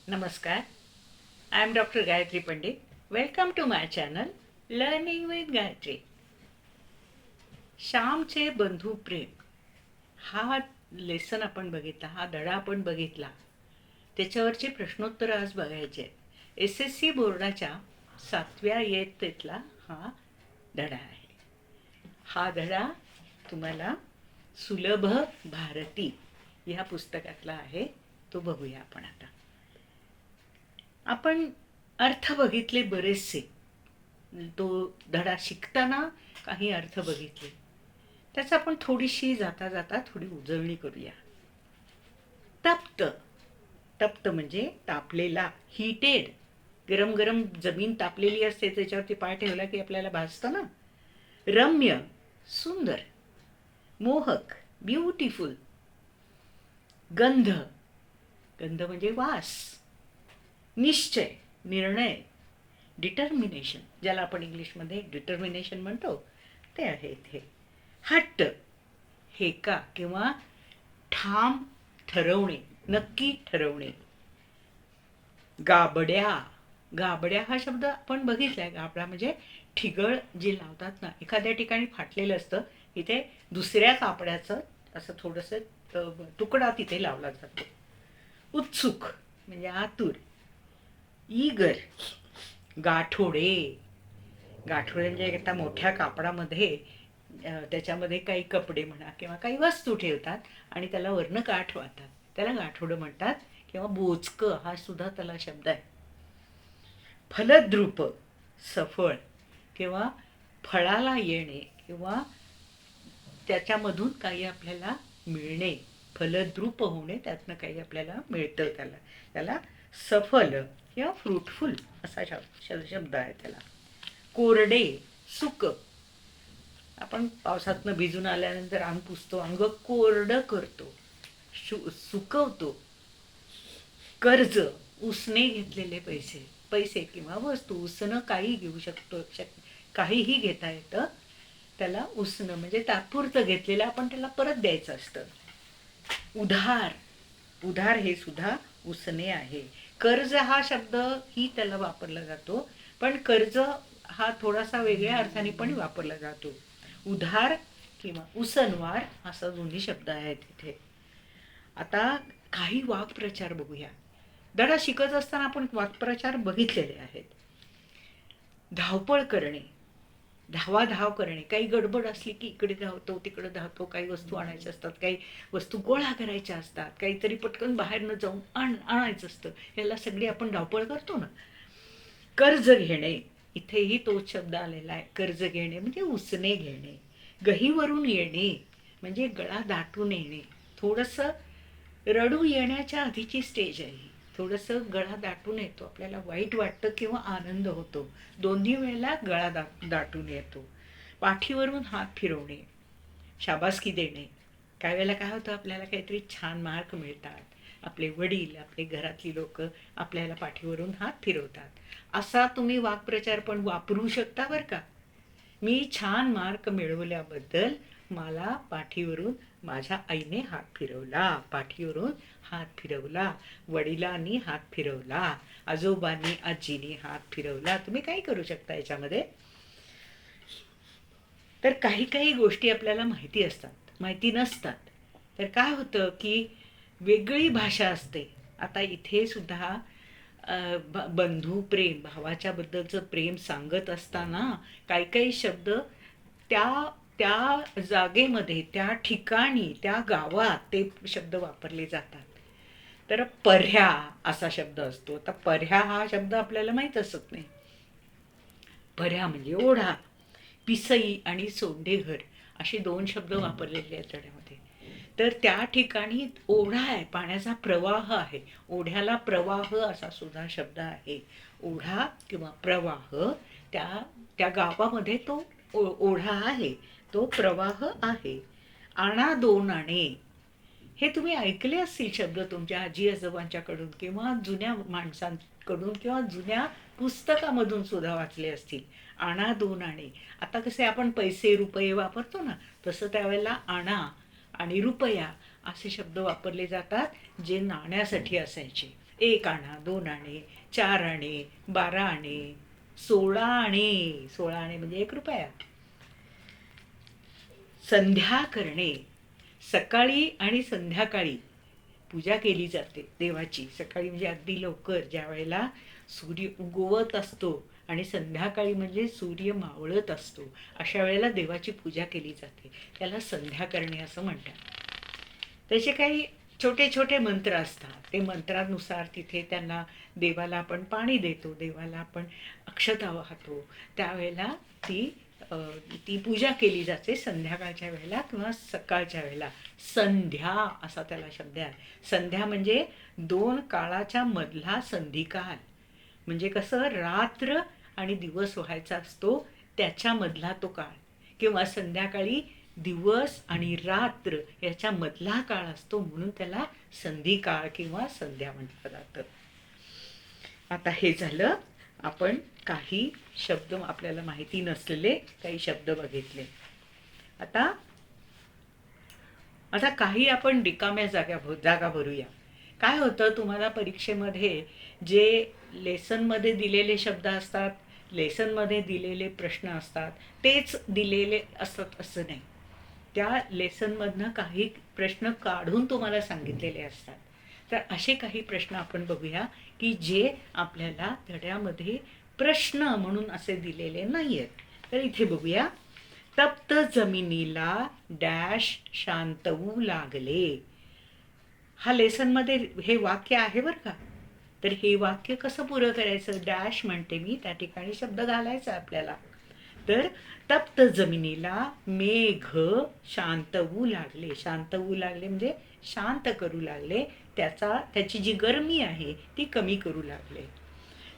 नमस्कार. I am doctor Gayatri Pandit. Welcome to my channel learning with Gayatri. श्यामचे बंधू प्रेम हा लेसन आपण बघितला, हा धडा आपण बघितला. त्याच्यावरचे प्रश्नोत्तर आज बघायचे आहेत. SSC बोर्डाच्या 7व्या इयत्तेतला हा धडा आहे. हा धडा तुम्हाला सुलभ भारती या पुस्तकातला आहे. तो बघूया आपण आता. आपण अर्थ बघितले बरेचसे. तो धडा शिकताना काही अर्थ बघितले. त्याचा आपण थोडीशी जाता जाता थोडी उजळणी करूया. तप्त. तप्त म्हणजे तापलेला, हीटेड. गरम गरम जमीन तापलेली असते, त्याच्यावरती पाय ठेवला की आपल्याला भासतं ना. रम्य, सुंदर. मोहक, ब्युटिफुल. गंध. गंध म्हणजे वास. निश्चय, निर्णय. डिटर्मिनेशन, ज्याला आपण इंग्लिशमध्ये डिटर्मिनेशन म्हणतो, ते आहे इथे. हट्ट, हेका किंवा ठाम ठरवणे, नक्की ठरवणे. गाबड्या. गाबड्या हा शब्द आपण बघितलाय. गाबडा म्हणजे ठिगळ जे लावतात ना, एखाद्या ठिकाणी फाटलेलं असतं, इथे दुसऱ्या कापड्याचं असं थोडंसं तुकडा तिथे लावला जातो. उत्सुक म्हणजे आतुर. ईगर, गाठोडे. गाठोडे म्हणजे आता मोठ्या कापडामध्ये त्याच्यामध्ये काही कपडे म्हणा किंवा काही वस्तू ठेवतात आणि त्याला वरनं गाठ वाहतात, त्याला गाठोडं म्हणतात. किंवा बोचकं हा सुद्धा त्याला शब्द आहे. फलद्रूप, सफळ किंवा फळाला येणे किंवा त्याच्यामधून काही आपल्याला मिळणे, फलद्रूप होणे, त्यातनं काही आपल्याला मिळतं, त्याला सफल किंवा फ्रूटफुल असा शब्द आहे त्याला. कोरडे, सुक. आपण पावसातनं भिजून आल्यानंतर अंग पुसतो, अंग कोरडं करतो, सुकवतो. कर्ज, उसने घेतलेले पैसे, पैसे किंवा वस्तू. उसनं काही घेऊ शकतो, काहीही घेता येतं. त्याला उसनं म्हणजे तात्पुरतं घेतलेलं आपण त्याला परत द्यायचं असतं. उधार. उधार हे सुद्धा उसने आहे. कर्ज हा शब्द ही त्याला वापरला जातो, पण कर्ज हा थोडासा वेगळ्या अर्थाने पण वापरला जातो. उधार किंवा उसनवार असा दोन्ही शब्द आहेत इथे. आता काही वाक्प्रचार बघूया. धडा शिकत असताना आपण वाक्प्रचार बघितलेले आहेत. धावपळ करणे, धावाधाव करणे. काही गडबड असली की इकडे धावतो, तिकडे धावतो. काही वस्तू आणायच्या असतात, काही वस्तू गोळा करायच्या असतात, काहीतरी पटकन बाहेरनं जाऊन आणायचं असतं. याला सगळी आपण धावपळ करतो ना. कर्ज घेणे, इथेही तोच शब्द आलेला आहे. कर्ज घेणे म्हणजे उसने घेणे. गहीवरून येणे म्हणजे गळा दाटून येणे. थोडंसं रडू येण्याच्या आधीची स्टेज आहे. थोडंसं गळा दाटून येतो, आपल्याला वाईट वाटतं किंवा आनंद होतो, दोन्ही वेळेला गळा दाटून येतो. पाठीवरून हात फिरवणे, शाबासकी देणे. काही वेळेला काय होतं, आपल्याला काहीतरी छान मार्क मिळतात, आपले वडील, आपले घरातली लोक आपल्याला पाठीवरून हात फिरवतात. असा तुम्ही वाक्प्रचार पण वापरू शकता बरं का. मी छान मार्क मिळवल्याबद्दल मला पाठीवरून माझ्या आईने हात फिरवला, पाठीवरून हात फिरवला, वडिलांनी हात फिरवला, आजोबांनी आजीने हात फिरवला. तुम्ही काही करू शकता याच्यामध्ये. तर काही काही गोष्टी आपल्याला माहिती असतात, माहिती नसतात. तर काय होतं की वेगळी भाषा असते. आता इथे सुद्धा बंधू प्रेम, भावाच्या बद्दलचं प्रेम सांगत असताना काही काही शब्द त्या त्या जागेमध्ये, त्या ठिकाणी, त्या गावात ते शब्द वापरले जातात. तर पर्ह्या असा शब्द असतो. आता पर्ह्या हा शब्द आपल्याला माहीत असत नाही. पर्ह्या म्हणजे ओढा. पिसई आणि सोंडेघर असे दोन शब्द वापरलेले आहेत धड्यामध्ये. तर त्या ठिकाणी ओढा आहे, पाण्याचा प्रवाह आहे. ओढ्याला प्रवाह असा सुद्धा शब्द आहे. ओढा किंवा प्रवाह, त्या त्या गावामध्ये तो ओढा आहे, तो प्रवाह आहे. आणा दोन आणे, हे तुम्ही ऐकले असतील शब्द तुमच्या आजी आजोबांच्याकडून किंवा जुन्या माणसांकडून किंवा जुन्या पुस्तकामधून सुद्धा वाचले असतील. आणा दोन आणे. आता कसे आपण पैसे रुपये वापरतो ना, तसं त्यावेळेला आणा आणि रुपया असे शब्द वापरले जातात, जे नाण्यासाठी असायचे. 1 आणा, 2 आणे, 4 आणे, 12 आणे, 16 आणे. 16 आणे म्हणजे 1 रुपया. संध्या करणे. सकाळी आणि संध्याकाळी पूजा केली जाते देवाची. सकाळी म्हणजे अगदी लवकर, ज्या वेळेला सूर्य उगवत असतो, आणि संध्याकाळी म्हणजे सूर्य मावळत असतो, अशा वेळेला देवाची पूजा केली जाते. त्याला संध्या करणे असं म्हणतात. त्याचे काही छोटे छोटे मंत्र असतात. ते मंत्रानुसार तिथे त्यांना, देवाला आपण पाणी देतो, देवाला आपण अक्षता वाहतो. त्यावेळेला ती ती पूजा केली जाते संध्याकाळच्या वेळेला किंवा सकाळच्या वेळेला. संध्या असा त्याला शब्द आहे. संध्या म्हणजे 2 काळाच्या मधला संधिकाल. म्हणजे कसं रात्र आणि दिवस व्हायचा असतो त्याच्यामधला तो काळ, किंवा संध्याकाळी दिवस आणि रात्र याच्या मधला काळ असतो, म्हणून त्याला संधी काळ किंवा संध्या म्हटलं जातं. आता हे झालं, आपण काही शब्द आपल्याला माहिती नसलेले काही शब्द बघितले. आता आता काही आपण रिकाम्या जागा भरूया. काय होतं, तुम्हाला परीक्षेमध्ये जे लेसनमध्ये दिलेले शब्द असतात, लेसनमध्ये दिलेले प्रश्न असतात, तेच दिलेले असतात असं नाही. त्या लेसनमधनं काही प्रश्न काढून तुम्हाला सांगितलेले असतात. तर असे काही प्रश्न आपण बघूया की जे आपल्याला धड्यामध्ये प्रश्न म्हणून असे दिलेले नाही आहेत. तर इथे बघूया. तप्त जमिनीला डॅश शांतवू लागले. हा लेसनमध्ये हे वाक्य आहे बरं का. तर हे वाक्य कसं पुरं करायचं, डॅश म्हणते मी, त्या ठिकाणी शब्द घालायचा आपल्याला. तर तप्त जमिनीला मेघ शांतवू लागले. शांतवू लागले म्हणजे शांत करू लागले, त्याची जी गरमी आहे ती कमी करू लागले.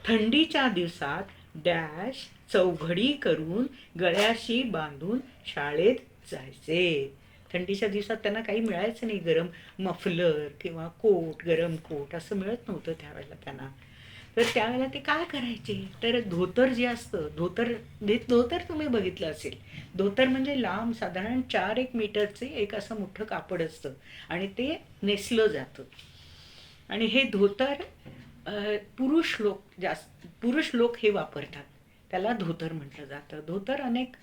थंडीच्या दिवसात डॅश चौघडी करून गळ्याशी बांधून शाळेत जायचे. थंडीच्या दिवसात त्यांना काही मिळायचं नाही, गरम मफलर किंवा कोट, गरम कोट असं मिळत नव्हतं त्यावेळेला त्यांना. तर त्यावेळेला ते काय करायचे, तर धोतर जे असतं, धोतर तुम्ही बघितलं असेल. धोतर म्हणजे लांब, साधारण 4-1 मीटरचे एक असं मोठं कापड असतं, आणि ते नेसलं जातं. आणि हे धोतर पुरुष लोक हे वापरतात. त्याला धोतर म्हटलं जातं. धोतर अनेक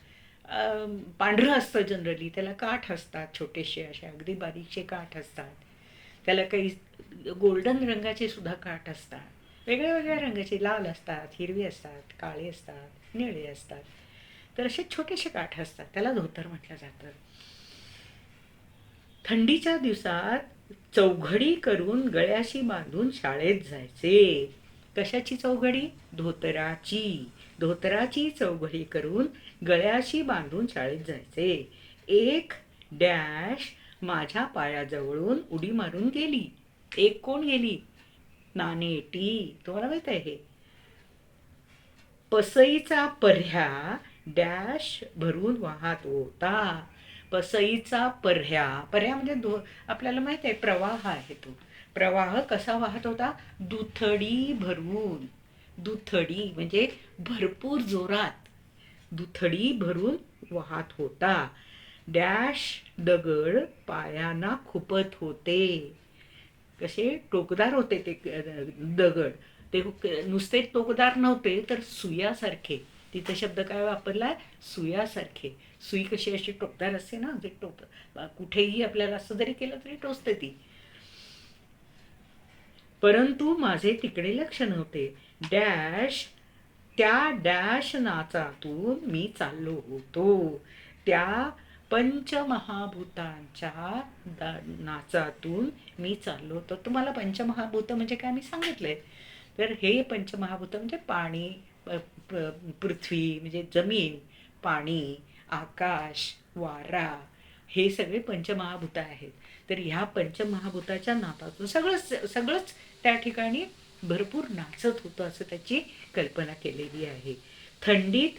पांढरं असतं जनरली, त्याला काठ असतात, छोटेसे असे अगदी बारीकसे काठ असतात. त्याला काही गोल्डन रंगाचे सुद्धा काठ असतात, वेगळ्या वेगळ्या रंगाचे, लाल असतात, हिरवे असतात, काळे असतात, निळे असतात. तर असे छोटेसे काठ असतात, त्याला धोतर म्हटलं जातं. थंडीच्या दिवसात चौघडी करून गळ्याशी बांधून शाळेत जायचे. कशाची चौघडी, धोतराची चौघडी करून गळ्याशी बांधून शाळेत जायचे. एक डॅश माझ्या पायाजवळून उडी मारून गेली. एक कोण गेली, नानेटी. तुम्हाला माहित आहे हे. पसईचा पर्ह्या डॅश भरून वाहत होता. पसईचा पर्ह्या म्हणजे आपल्याला माहित आहे प्रवाह आहे तो. प्रवाह कसा वाहत होता, दुथडी भरून. दुथडी म्हणजे भरपूर जोरात, दुथडी भरून वाहत होता. डॅश दगड पायांना खुपत होते. कसे टोकदार होते ते दगड, ते नुसते टोकदार नव्हते तर सुयासारखे. तिथे शब्द काय वापरला, सुयासारखे. सुई कशी अशी टोकदार असते ना, ते कुठेही आपल्याला असं जरी केलं तरी टोचते ती. परंतु माझे तिकडे लक्ष नव्हते. डॅश त्या डॅश नाचातून मी चाललो होतो. त्या पंचमहाभूतांच्या नाचातून मी चाललो होतो. तुम्हाला पंचमहाभूत म्हणजे काय मी सांगितलंय. तर हे पंचमहाभूत म्हणजे पाणी, पृथ्वी म्हणजे जमीन, पाणी, आकाश, वारा, हे सगळे पंचमहाभूत आहेत. तर ह्या पंचमहाभूताच्या नाचातून सगळंच त्या ठिकाणी भरपूर नाचत होतं, असं त्याची कल्पना केलेली आहे. थंडीत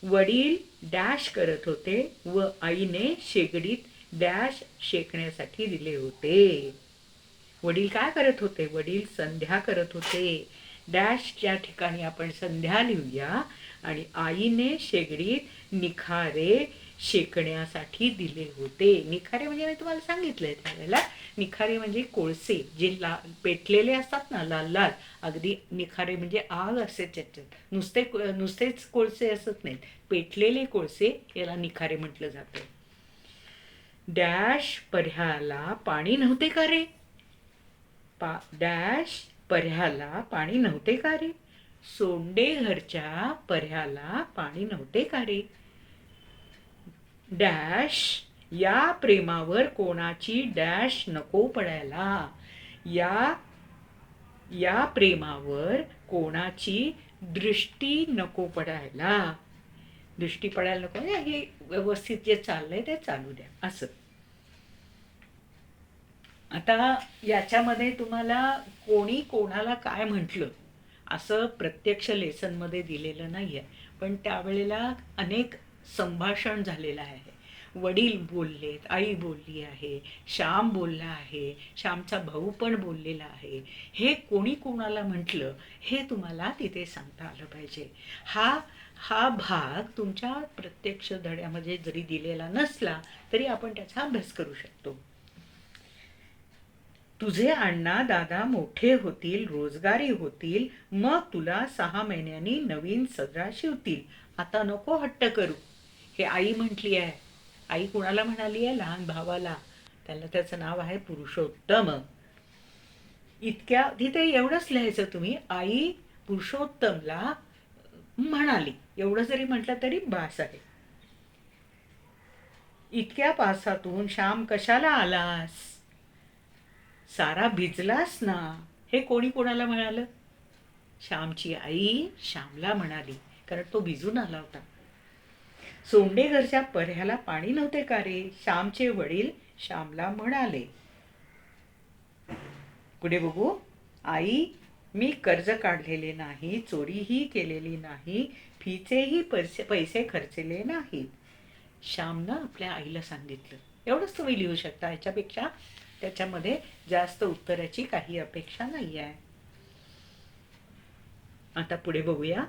वडील डॅश करत होते व आईने शेगडीत डॅश शेकण्यासाठी दिले होते. वडील काय करत होते, वडील संध्या करत होते. डॅशच्या ठिकाणी आपण संध्या लिहूया. आणि आईने शेगडीत निखारे शेकण्यासाठी दिले होते. निखारे म्हणजे मी तुम्हाला सांगितलंय त्यावेळेला, निखारे म्हणजे कोळसे जे पेटलेले असतात ना, लाल लाल, अगदी निखारे म्हणजे आग असते त्याच्यात, नुसतेच कोळसे असत नाहीत, पेटलेले कोळसे याला निखारे म्हटलं जातं. डॅश पर्ह्याला पाणी नव्हते का रे? डॅश पर्ह्याला पाणी नव्हते का रे? सोंडे घरच्या पर्ह्याला पाणी नव्हते का रे? डॅश या प्रेमावर कोणाची डॅश नको पडायला. या प्रेमावर कोणाची दृष्टी नको पडायला. दृष्टी पडायला नको, हे व्यवस्थित जे चाललंय ते चालू द्या असं. आता याच्यामध्ये तुम्हाला कोणी कोणाला काय म्हटलं असं प्रत्यक्ष लेसनमध्ये दिलेलं नाही आहे, पण त्यावेळेला अनेक संभाषण झालेलं आहे. वडील बोललेत, आई बोलली आहे, श्याम बोलला आहे, श्यामचा भाऊ पण बोललेला आहे. हे कोणी कोणाला म्हटलं हे तुम्हाला तिथे सांगता आलं पाहिजे. हा भाग तुमच्या प्रत्यक्ष धड्यामध्ये जरी दिलेला नसला तरी आपण त्याचा अभ्यास करू शकतो. तुझे अण्णा दादा मोठे होतील, रोजगारी होतील, मग तुला 6 महिन्यांनी नवीन सदरा शिवतील. आता नको हट्ट करू. हे आई म्हटली आहे. आई कुणाला म्हणाली आहे? लहान भावाला. त्याचं नाव आहे पुरुषोत्तम. इतक्या तिथे एवढंच लिहायचं तुम्ही, आई पुरुषोत्तमला म्हणाली, एवढं जरी म्हटलं तरी बास आहे. इतक्या पावसातून श्याम कशाला आलास? सारा भिजलास ना. हे कोणी कोणाला म्हणालं? श्यामची आई श्यामला म्हणाली, कारण तो भिजून आला होता. सोंडे घरच्या पर्ह्याला पाणी नव्हते का रे? श्यामचे वडील श्यामला म्हणाले. पुढे बघू. आई मी कर्ज काढलेले नाही, चोरीही केलेली नाही, फीचेही पैसे खर्चले नाहीत. श्यामनं आपल्या आईला सांगितलं. एवढंच तुम्ही लिहू शकता. याच्यापेक्षा त्याच्यामध्ये जास्त उत्तराची काही अपेक्षा नाही आहे. आता पुढे बघूया.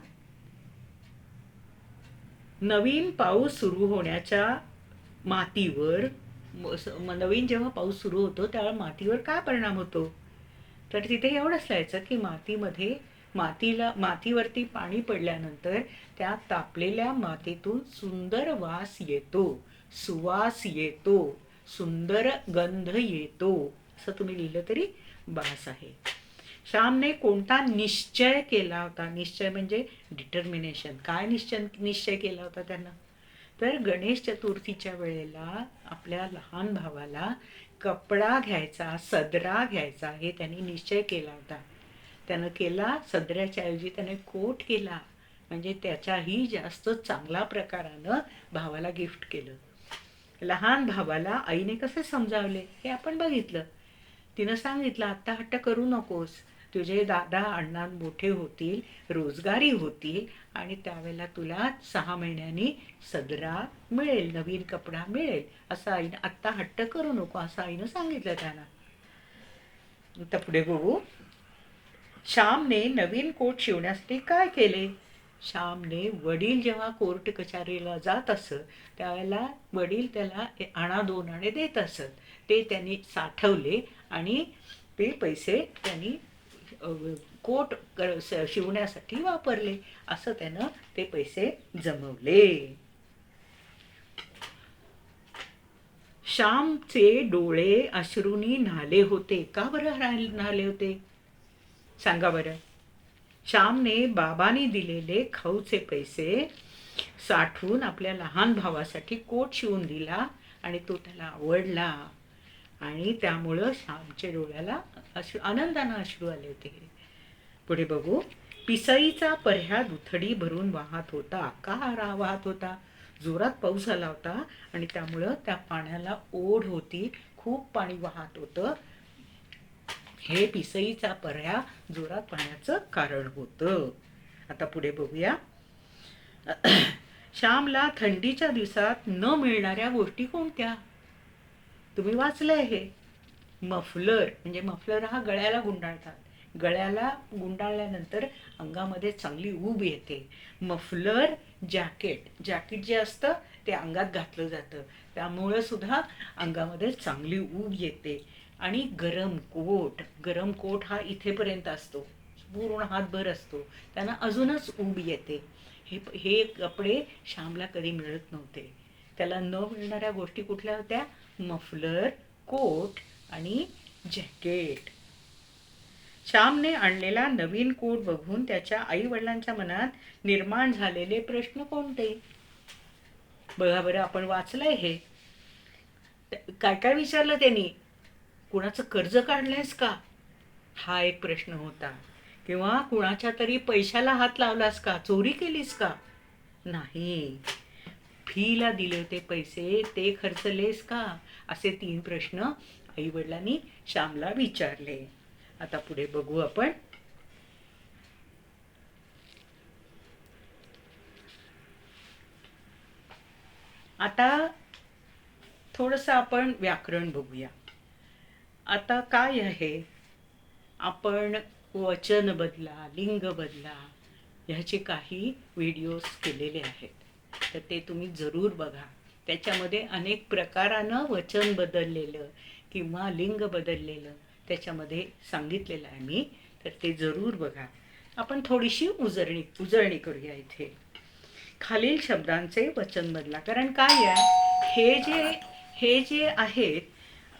नवीन पाऊस सुरू होण्याच्या मातीवर, नवीन जेव्हा पाऊस सुरू होतो त्यावेळा मातीवर काय परिणाम होतो? तर तिथे एवढंच लिहायचं की मातीवरती पाणी पडल्यानंतर त्या तापलेल्या मातीतून सुंदर वास येतो, सुवास येतो, सुंदर गंध येतो. असं तुम्ही लिहिलं तरी बास आहे. श्यामने कोणता निश्चय केला होता? निश्चय म्हणजे डिटर्मिनेशन. काय निश्चय केला होता त्यानं? तर गणेश चतुर्थीच्या वेळेला आपल्या लहान भावाला कपडा घ्यायचा, सदरा घ्यायचा, हे त्यांनी निश्चय केला होता. त्यानं केला. सदऱ्याच्या ऐवजी त्याने कोट केला, म्हणजे त्याच्याही जास्त चांगला प्रकारानं भावाला गिफ्ट केलं. लहान भावाला आईने कसे समजावले हे आपण बघितलं. तिनं सांगितलं, आत्ता हट्ट करू नकोस, तुझे दादा अण्णा मोठे होतील, रोजगारी होतील, आणि त्यावेळेला तुला 6 महिन्यांनी सदरा मिळेल, नवीन कपडा मिळेल, असं आईनं, आत्ता हट्ट करू नको असं आईनं सांगितलं त्यांना. आता पुढे बघू. श्यामने नवीन कोट शिवण्यासाठी काय केले? श्यामने, वडील जेव्हा कोर्ट कचेरीला जात असत त्यावेळेला वडील त्याला आणा 2 आणे देत असत, ते त्यांनी साठवले आणि ते पैसे त्यांनी कोट शिवण्यासाठी वापरले. असं त्यानं ते पैसे जमवले. श्यामचे डोळे अश्रूंनी न्हाले होते. का बरं न्हाले होते सांगा बरं? श्यामने बाबांनी दिलेले खाऊचे पैसे साठवून आपल्या लहान भावासाठी कोट शिवून दिला आणि तो त्याला आवडला, आणि त्यामुळं श्यामच्या डोळ्याला आनंदानं अश्रू आले होते. पुढे बघू. पिसईचा पर्ह्या दुथडी भरून वाहत होता. का वाहत होता? जोरात पाऊस आला होता आणि त्यामुळं त्या पाण्याला ओढ होती, खूप पाणी वाहत होतं. हे पिसईचा पर्ह्या जोरात पाण्याचं कारण होतं. आता पुढे बघूया. श्यामला थंडीच्या दिवसात न मिळणाऱ्या गोष्टी कोणत्या? तुम्ही वाचलंय हे. मफलर, म्हणजे मफलर हा गळ्याला गुंडाळतात, गळ्याला गुंडाळल्यानंतर अंगामध्ये चांगली ऊब येते. मफलर जॅकेट जे असतं ते अंगात घातलं जातं, त्यामुळं सुद्धा अंगामध्ये चांगली ऊब येते. आणि गरम कोट हा इथेपर्यंत असतो, पूर्ण हातभर असतो, त्यांना अजूनच ऊब येते. हे कपडे श्यामला कधी मिळत नव्हते. त्याला न मिळणाऱ्या गोष्टी कुठल्या होत्या? मफलर, कोट आणि जॅकेट. श्यामने आणलेला नवीन कोट बघून त्याच्या आई वडिलांच्या मनात निर्माण झालेले प्रश्न कोणते? बघा बरं, आपण वाचलंय हे. काय काय विचारलं त्यांनी? कुणाचं कर्ज काढलंयस का? हा एक प्रश्न होता. किंवा कुणाच्या तरी पैशाला हात लावलास का? चोरी केलीस का? नाही. फीला दिले होते पैसे, ते खर्चलेस का? असे 3 प्रश्न आई वडिलांनी श्यामला विचारले. आता पुढे बघू आपण. आता थोडंसं आपण व्याकरण बघूया. आता काय आहे, आपण वचन बदला, लिंग बदला ह्याचे काही व्हिडिओज केलेले आहेत, तर ते तुम्ही जरूर बघा. त्याच्यामध्ये अनेक प्रकारानं वचन बदललेलं किंवा लिंग बदललेलं त्याच्यामध्ये सांगितलेलं आहे मी, तर ते जरूर बघा. आपण थोडीशी उजळणी करूया इथे. खालील शब्दांचे वचन बदला. कारण काय आहे, हे जे आहेत,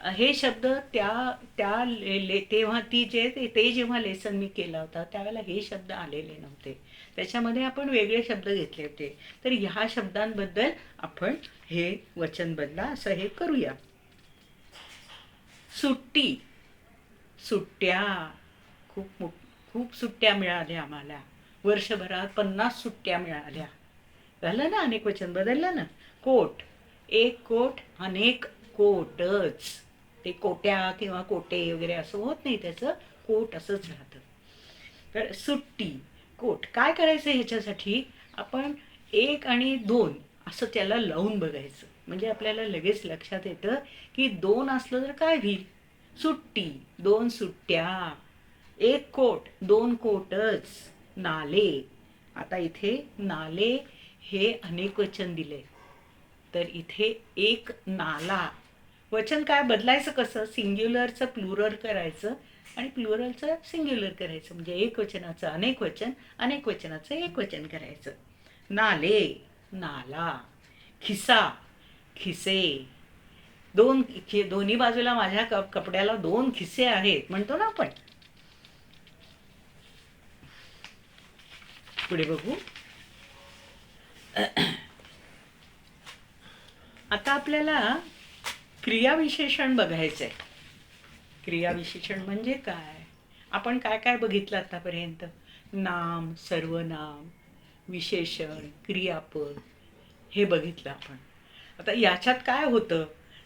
हे शब्द तेव्हा ते जेव्हा लेसन मी केला होता त्यावेळेला हे शब्द आलेले नव्हते, त्याच्यामध्ये आपण वेगळे शब्द घेतले होते. तर ह्या शब्दांबद्दल आपण हे वचन बदला असं हे करूया. सुट्टी, सुट्ट्या. खूप सुट्ट्या मिळाल्या आम्हाला. वर्षभरात 50 सुट्ट्या मिळाल्या. झालं ना, अनेक वचन बदललं ना. कोट, एक कोट, अनेक कोटच. ते कोट्या किंवा कोटे वगैरे असं होत नाही, त्याचं कोट असंच राहतं. तर सुट्टी, कोट. काय करायचं ह्याच्यासाठी? आपण 1 आणि 2 असं त्याला लावून बघायचं, म्हणजे आपल्याला लगेच लक्षात येतं की 2 असलं तर काय होईल? सुट्टी, 2 सुट्ट्या. 1 कोट, 2 कोटच. नाले. आता इथे नाले हे अनेक वचन दिले, तर इथे एक नाला. वचन काय बदलायचं कसं? सिंग्युलरचं प्लुरल करायचं आणि प्लुरलचं सिंग्युलर करायचं, म्हणजे एक वचनाचं अनेक वचन, अनेक वचनाचं एक वचन करायचं. नाले, नाला. खिसा, खिसे. दोन्ही बाजूला माझ्या कपड्याला 2 खिसे आहेत म्हणतो ना आपण. पुढे बघू. आता आपल्याला क्रियाविशेषण बघायचंय. क्रियाविशेषण म्हणजे काय? आपण काय काय बघितलं आतापर्यंत? नाम, सर्वनाम, विशेषण, क्रियापद हे बघितलं आपण. आता याच्यात काय होतं?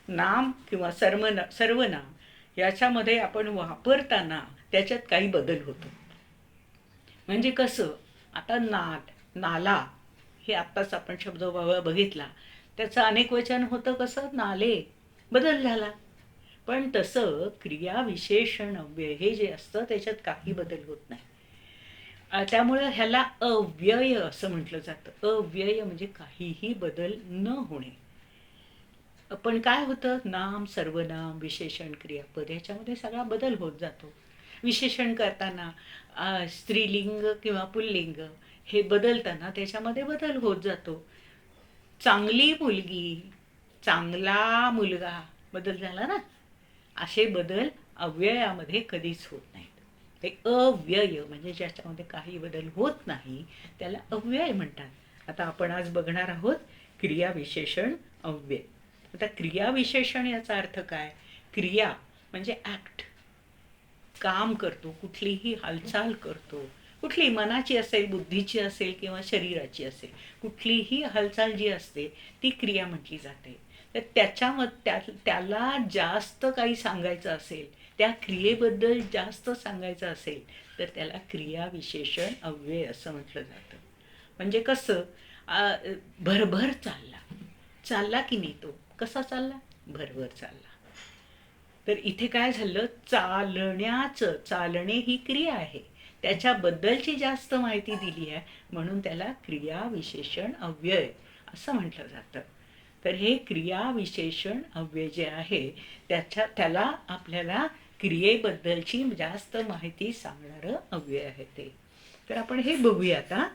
नाम किंवा सर्वनाम याच्यामध्ये आपण वापरताना त्याच्यात काही बदल होतो. म्हणजे कसं? आता नाला हे आत्ताच आपण शब्द बघितला, त्याचं अनेक वचन होतं कसं? नाले. बदल झाला. पण तसं क्रिया विशेषण अव्यय हे जे असतं त्याच्यात काही बदल होत नाही. त्यामुळं ह्याला अव्यय असं म्हटलं जातं. अव्यय म्हणजे काहीही बदल न होणे. पण काय होतं? नाम, सर्वनाम, विशेषण, क्रियापद ह्याच्यामध्ये सगळा बदल होत जातो. विशेषण करताना स्त्रीलिंग किंवा पुल्लिंग हे बदलताना त्याच्यामध्ये बदल होत जातो. चांगली मुलगी, चांगला मुलगा, बदल झाला ना. असे बदल अव्ययामध्ये कधीच होत नाहीत. ते अव्यय म्हणजे ज्याच्यामध्ये काही बदल होत नाही त्याला अव्यय म्हणतात. आता आपण आज बघणार आहोत क्रियाविशेषण अव्यय. आता क्रियाविशेषण याचा अर्थ काय? क्रिया म्हणजे ॲक्ट, काम करतो, कुठलीही हालचाल करतो, कुठली मनाची असेल, बुद्धीची असेल किंवा शरीराची असेल, कुठलीही हालचाल जी असते ती क्रिया म्हटली जाते. तर त्याला जास्त काही सांगायचं असेल, त्या क्रियेबद्दल जास्त सांगायचं असेल तर त्याला क्रियाविशेषण अव्यय असं म्हटलं जातं. म्हणजे कसं? भरभर चालला, चालला की नाही तो? कसा चालला? भरभर चालला. तर इथे काय झालं, चालण्याचं, चालणे ही क्रिया आहे, त्याच्याबद्दलची जास्त माहिती दिली आहे, म्हणून त्याला क्रियाविशेषण अव्यय असं म्हटलं जातं. तर हे क्रियाविशेषण अव्यय जे आहे त्याला आपल्याला क्रियेबद्दलची जास्त माहिती सांगणारं अव्यय आहे ते. तर आपण हे बघूया आता.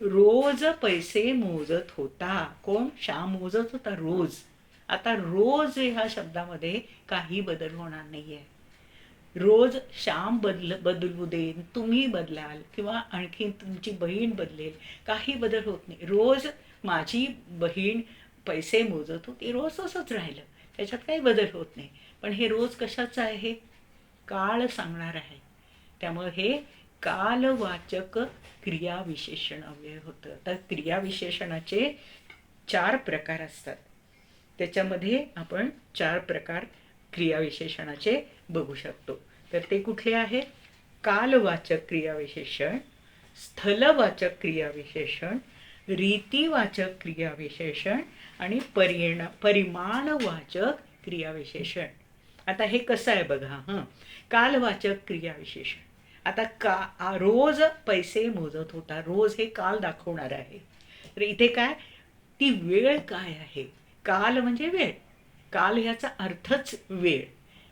रोज पैसे मोजत होता. कोण? श्याम मोजत होता रोज. आता रोज ह्या शब्दामध्ये काही बदल होणार नाहीये. रोज श्याम बदलू देईन, तुम्ही बदलाल किंवा आणखी तुमची बहीण बदलेल, काही बदल होत नाही. रोज माझी बहीण पैसे मोजत होती, रोज असंच राहिलं, त्याच्यात काही बदल होत नाही. पण हे रोज कशाचं आहे? काळ सांगणार आहे. त्यामुळे हे कालवाचक क्रियाविशेषण अव्यय होतं. तर क्रियाविशेषणाचे 4 प्रकार असतात. त्याच्यामध्ये आपण 4 प्रकार क्रियाविशेषणाचे बघू शकतो. तर ते कुठले आहेत? कालवाचक क्रियाविशेषण, स्थलवाचक क्रियाविशेषण, रीतिवाचक क्रियाविशेषण आणि परिमाणवाचक क्रियाविशेषण. आता हे कसं आहे बघा. कालवाचक क्रियाविशेषण. आता रोज पैसे मोजत होता, रोज हे काल दाखवणार आहे. तर इथे काय, ती वेळ काय आहे? काल म्हणजे वेळ. काल ह्याचा अर्थच वेळ.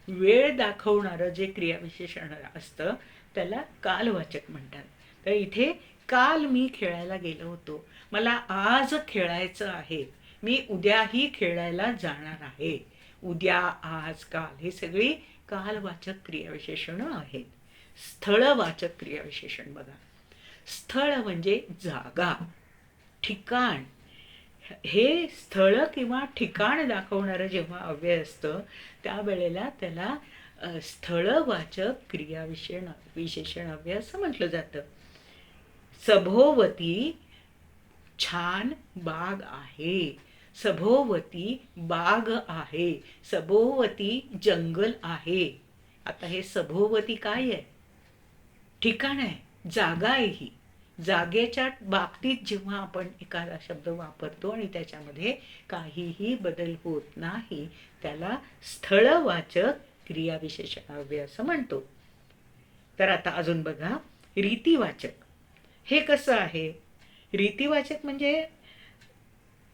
वेळ दाखवणारं जे क्रियाविशेषण असतं त्याला कालवाचक म्हणतात. तर इथे काल मी खेळायला गेलो होतो, मला आज खेळायचं आहे, मी उद्याही खेळायला जाणार आहे. उद्या, आज, काल हे सगळी कालवाचक क्रियाविशेषणं आहेत. स्थळवाचक क्रियाविशेषण बघा. स्थळ म्हणजे जागा, ठिकाण. हे स्थळ किंवा ठिकाण दाखवणारं जेव्हा अव्यय असतं त्यावेळेला त्याला स्थळवाचक क्रियाविशेषण अव्यय असं म्हटलं जातं. सभोवती छान बाग आहे, सभोवती बाग आहे, सभोवती जंगल आहे. आता हे सभोवती काय आहे? ठिकाण आहे, जागा आहे. ही जागेच्या बाबतीत जेव्हा आपण एखादा शब्द वापरतो आणि त्याच्यामध्ये काहीही बदल होत नाही त्याला स्थळवाचक क्रियाविशेषण अव्यय असं म्हणतो. तर आता अजून बघा, रीतिवाचक. हे कसं आहे? रीतिवाचक म्हणजे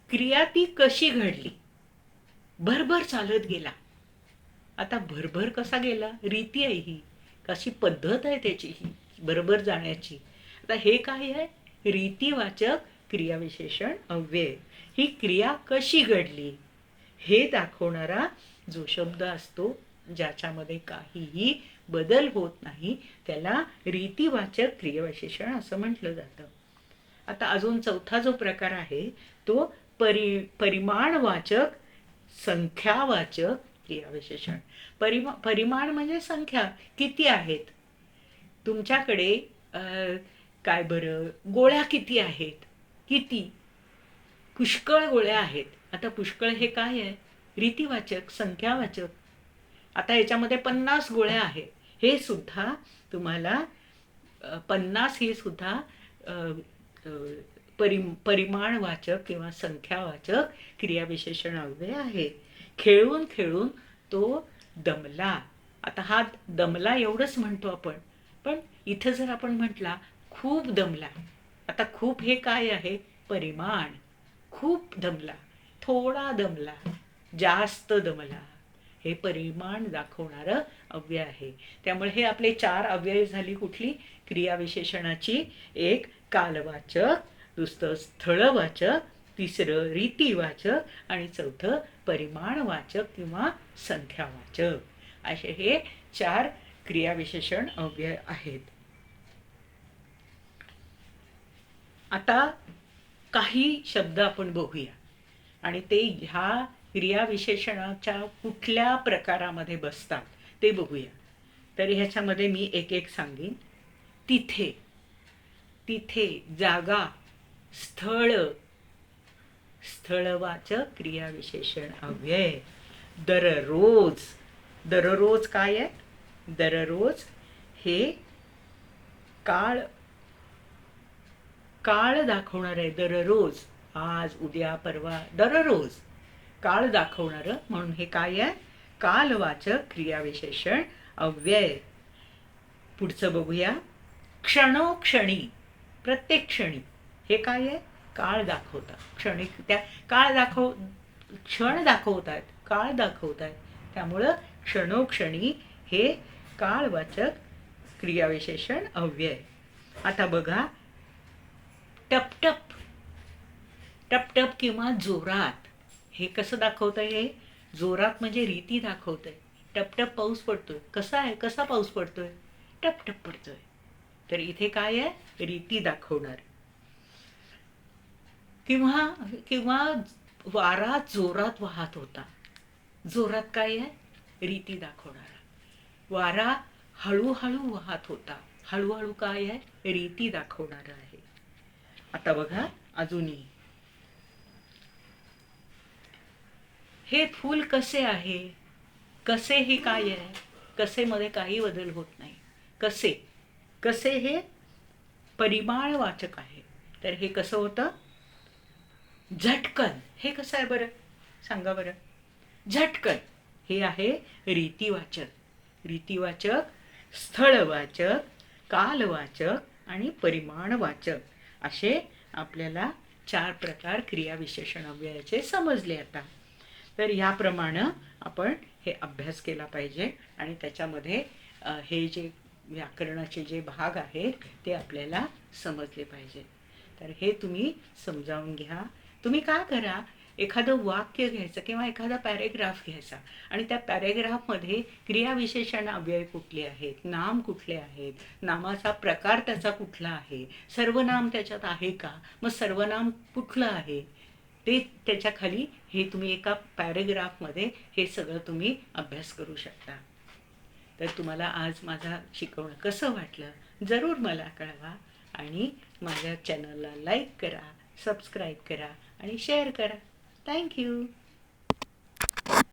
क्रिया ती कशी घडली. भरभर चालत गेला. आता भरभर कसा गेला? रीती आहे ही, कशी पद्धत आहे त्याची ही बरोबर जाण्याची. आता हे काय आहे? रीतिवाचक क्रियाविशेषण अव्यय. ही क्रिया कशी घडली हे दाखवणारा जो शब्द असतो ज्याच्यामध्ये काहीही बदल होत नाही त्याला रीतिवाचक क्रियाविशेषण असं म्हटलं जातं. आता अजून चौथा जो प्रकार आहे तो परिमाणवाचक संख्यावाचक क्रियाविशेषण. परिमाण म्हणजे संख्या, किती आहेत तुमच्याकडे. काय बरं, गोळ्या किती आहेत? किती? पुष्कळ गोळ्या आहेत. आता पुष्कळ हे काय आहे? रीतिवाचक, संख्यावाचक. आता याच्यामध्ये 50 गोळ्या आहेत, हे सुद्धा तुम्हाला 50 हे सुद्धा परिमाणवाचक किंवा संख्यावाचक क्रियाविशेषण अव्यय आहे. खेळून खेळून तो दमला. आता हा दमला एवढंच म्हणतो आपण, पण इथं जर आपण म्हटला खूप दमला. आता खूप हे काय आहे? परिमाण. खूप दमला, थोडा दमला, जास्त दमला, हे परिमाण दाखवणारं अव्यय आहे. त्यामुळे हे आपले 4 अव्यय झाली कुठली? क्रियाविशेषणाची. एक कालवाचक, दुसरं स्थळवाचक, तिसरं रीतिवाचक आणि चौथं परिमाणवाचक किंवा संख्यावाचक. असे हे 4 क्रियाविशेषण अव्यय आहेत. आता काही शब्द आपण बघूया आणि ते ह्या क्रियाविशेषणाच्या कुठल्या प्रकारामध्ये बसतात ते बघूया. तर ह्याच्यामध्ये मी एक एक सांगेन. तिथे, तिथे, जागा, स्थळ, स्थळवाचक क्रियाविशेषण अव्यय. दररोज, दररोज काय आहे? दररोज हे काळ, काळ दाखवणार आहे. दररोज, आज, उद्या, परवा, दररोज काळ दाखवणारं, म्हणून हे काय आहे? कालवाचक क्रियाविशेषण अव्यय. पुढचं बघूया. क्षणोक्षणी, प्रत्येक क्षणी. हे काय आहे? काळ दाखवतात. क्षणिक त्या क्षण दाखवतात, काळ दाखवतात. त्यामुळं क्षणोक्षणी हे काळवाचक क्रियाविशेषण अव्यय. आता बघा, टपटप, टपटप किंवा जोरात. हे कसं दाखवतंय? हे जोरात म्हणजे रीती दाखवतंय. टपटप पाऊस पडतोय. कसा आहे? कसा पाऊस पडतोय? टपटप पडतोय. तर इथे काय आहे? रीती दाखवणार. किंवा किंवा वारा जोरात वाहत होता. जोरात काय आहे? रीती दाखवणारा. वारा हळूहळू वाहत होता. हळूहळू काय आहे? रीती दाखवणारा आहे. आता बघा अजूनही. हे फूल कसे आहे? कसे हे काय आहे? कसेमध्ये काही बदल होत नाही. कसे, कसे हे परिमाणवाचक आहे. तर हे कसं होतं? झटकन. हे कसं आहे बरं? सांगा बरं. झटकन हे आहे रीतिवाचक. रीतिवाचक, स्थळवाचक, कालवाचक आणि परिमाणवाचक असे आपल्याला 4 प्रकार क्रियाविशेषण अव्ययाचे समजले. आता तर याप्रमाणे आपण हे अभ्यास केला पाहिजे आणि त्याच्यामध्ये हे जे व्याकरणाचे जे भाग आहेत ते आपल्याला समजले पाहिजे. तर हे तुम्ही समजावून घ्या. तुम्ही काय करा, एखादं वाक्य घ्यायचं किंवा एखादा पॅरेग्राफ घ्यायचा आणि त्या पॅरेग्राफमध्ये क्रियाविशेषण अव्यय कुठले आहेत, नाम कुठले आहेत, नामाचा प्रकार त्याचा कुठला आहे, सर्वनाम त्याच्यात आहे का, मग सर्वनाम कुठलं आहे ते त्याच्या खाली हे तुम्ही एका पॅरेग्राफमध्ये हे सगळं तुम्ही अभ्यास करू शकता. तर तुम्हाला आज माझा शिकवणं कसं वाटलं जरूर मला कळवा आणि माझ्या चॅनलला लाईक करा, सबस्क्राईब करा आणि शेअर करा. थँक्यू.